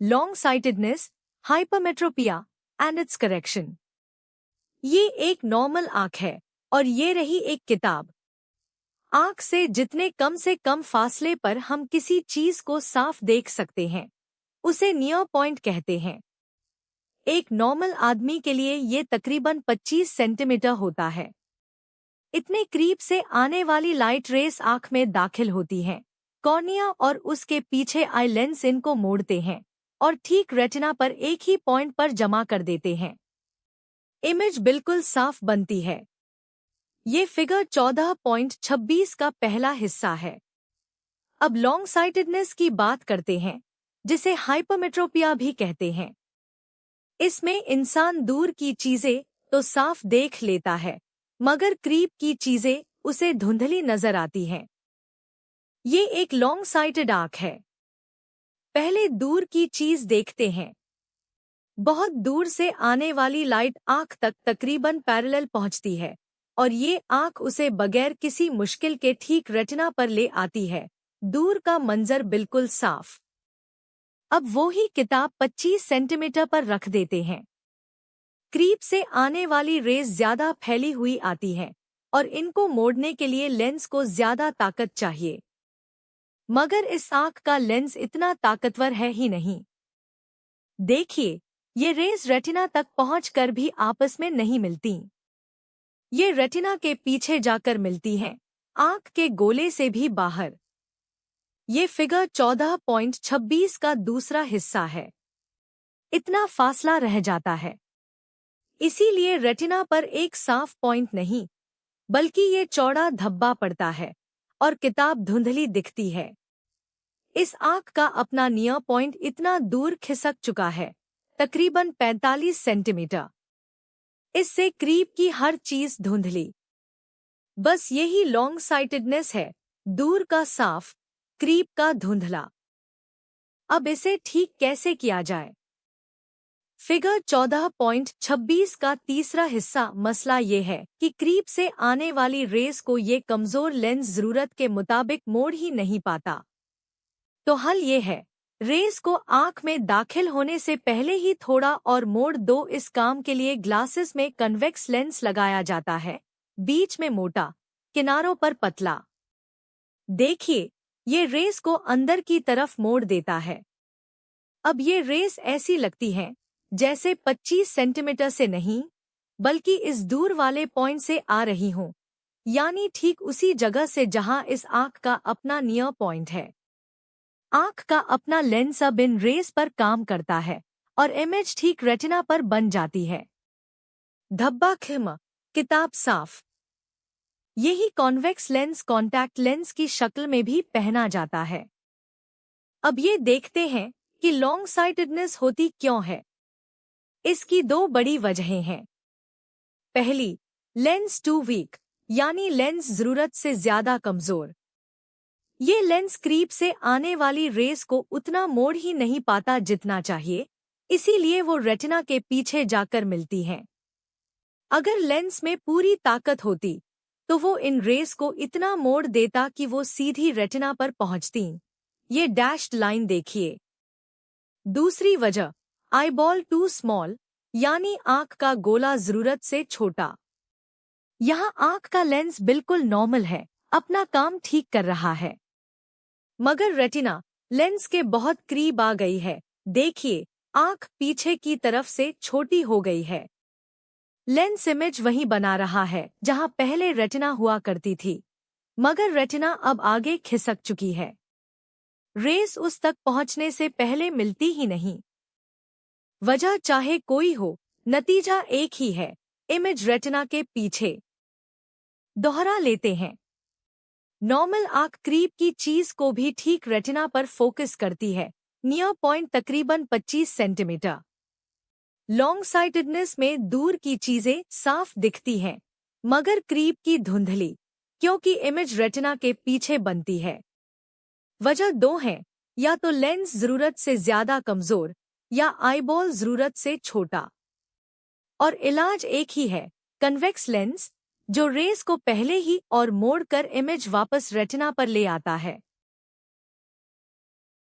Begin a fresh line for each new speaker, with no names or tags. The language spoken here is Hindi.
Long sightedness, hypermetropia and it's correction. ये एक नॉर्मल आंख है और ये रही एक किताब। आंख से कम फासले पर हम किसी चीज को साफ देख सकते हैं, उसे नियर पॉइंट कहते हैं। एक नॉर्मल आदमी के लिए ये तकरीबन 25 सेंटीमीटर होता है। इतने करीब से आने वाली लाइट रेस आंख में दाखिल होती हैं। कॉर्निया और उसके पीछे आई लेंस इनको मोड़ते हैं और ठीक रेटिना पर एक ही पॉइंट पर जमा कर देते हैं। इमेज बिल्कुल साफ बनती है। ये फिगर 14.26 का पहला हिस्सा है। अब लॉन्ग साइटेडनेस की बात करते हैं, जिसे हाइपरमेट्रोपिया भी कहते हैं। इसमें इंसान दूर की चीजें तो साफ देख लेता है, मगर करीब की चीजें उसे धुंधली नजर आती हैं। ये एक लॉन्ग साइटेड आंख है। पहले दूर की चीज देखते हैं। बहुत दूर से आने वाली लाइट आंख तक तकरीबन पैरेलल पहुंचती है और ये आंख उसे बगैर किसी मुश्किल के ठीक रेटिना पर ले आती है। दूर का मंजर बिल्कुल साफ। अब वो ही किताब 25 सेंटीमीटर पर रख देते हैं। करीब से आने वाली रेस ज्यादा फैली हुई आती है और इनको मोड़ने के लिए लेंस को ज्यादा ताकत चाहिए, मगर इस आंख का लेंस इतना ताकतवर है ही नहीं। देखिए, ये रेस रेटिना तक पहुंचकर भी आपस में नहीं मिलती। ये रेटिना के पीछे जाकर मिलती हैं, आंख के गोले से भी बाहर। ये फिगर 14.26 का दूसरा हिस्सा है। इतना फासला रह जाता है। इसीलिए रेटिना पर एक साफ पॉइंट नहीं, बल्कि ये चौड़ा धब्बा पड़ता है और किताब धुंधली दिखती है। इस आंख का अपना नियर पॉइंट इतना दूर खिसक चुका है, तकरीबन 45 सेंटीमीटर। इससे करीब की हर चीज धुंधली। बस यही लॉन्ग साइटेडनेस है, दूर का साफ, करीब का धुंधला। अब इसे ठीक कैसे किया जाए? फिगर 14.26 का तीसरा हिस्सा मसला ये है कि करीब से आने वाली रेस को ये कमजोर लेंस जरूरत के मुताबिक मोड़ ही नहीं पाता। तो हल ये है, रेस को आंख में दाखिल होने से पहले ही थोड़ा और मोड़ दो। इस काम के लिए ग्लासेस में कन्वेक्स लेंस लगाया जाता है, बीच में मोटा, किनारों पर पतला। देखिए, ये रेस को अंदर की तरफ मोड़ देता है। अब ये रेस ऐसी लगती हैं जैसे 25 सेंटीमीटर से नहीं, बल्कि इस दूर वाले पॉइंट से आ रही हों, यानी ठीक उसी जगह से जहां इस आंख का अपना नियर पॉइंट है। आंख का अपना लेंस अब इन रेस पर काम करता है और इमेज ठीक रेटिना पर बन जाती है। धब्बा खिम, किताब साफ। यही कॉन्वेक्स लेंस कॉन्टैक्ट लेंस की शक्ल में भी पहना जाता है। अब ये देखते हैं कि लॉन्ग साइटेडनेस होती क्यों है। इसकी दो बड़ी वजहें हैं। पहली, लेंस टू वीक, यानी लेंस जरूरत से ज्यादा कमजोर। ये लेंस करीब से आने वाली रेस को उतना मोड़ ही नहीं पाता जितना चाहिए, इसीलिए वो रेटिना के पीछे जाकर मिलती हैं। अगर लेंस में पूरी ताकत होती तो वो इन रेस को इतना मोड़ देता कि वो सीधी रेटिना पर पहुंचती। ये डैश्ड लाइन देखिए। दूसरी वजह, आईबॉल टू स्मॉल, यानी आंख का गोला जरूरत से छोटा। यहाँ आंख का लेंस बिल्कुल नॉर्मल है, अपना काम ठीक कर रहा है, मगर रेटिना लेंस के बहुत करीब आ गई है। देखिए, आंख पीछे की तरफ से छोटी हो गई है। लेंस इमेज वहीं बना रहा है जहां पहले रेटिना हुआ करती थी, मगर रेटिना अब आगे खिसक चुकी है। रेस उस तक पहुंचने से पहले मिलती ही नहीं। वजह चाहे कोई हो, नतीजा एक ही है, इमेज रेटिना के पीछे। दोहरा लेते हैं। नॉर्मल आंख करीब की चीज को भी ठीक रेटिना पर फोकस करती है, नियर पॉइंट तकरीबन 25 सेंटीमीटर। लॉन्ग साइटेडनेस में दूर की चीजें साफ दिखती हैं, मगर करीब की धुंधली, क्योंकि इमेज रेटिना के पीछे बनती है। वजह दो हैं, या तो लेंस जरूरत से ज्यादा कमजोर या आईबॉल जरूरत से छोटा। और इलाज एक ही है, कन्वेक्स लेंस, जो रेस को पहले ही और मोड़कर इमेज वापस रेटिना पर ले आता है।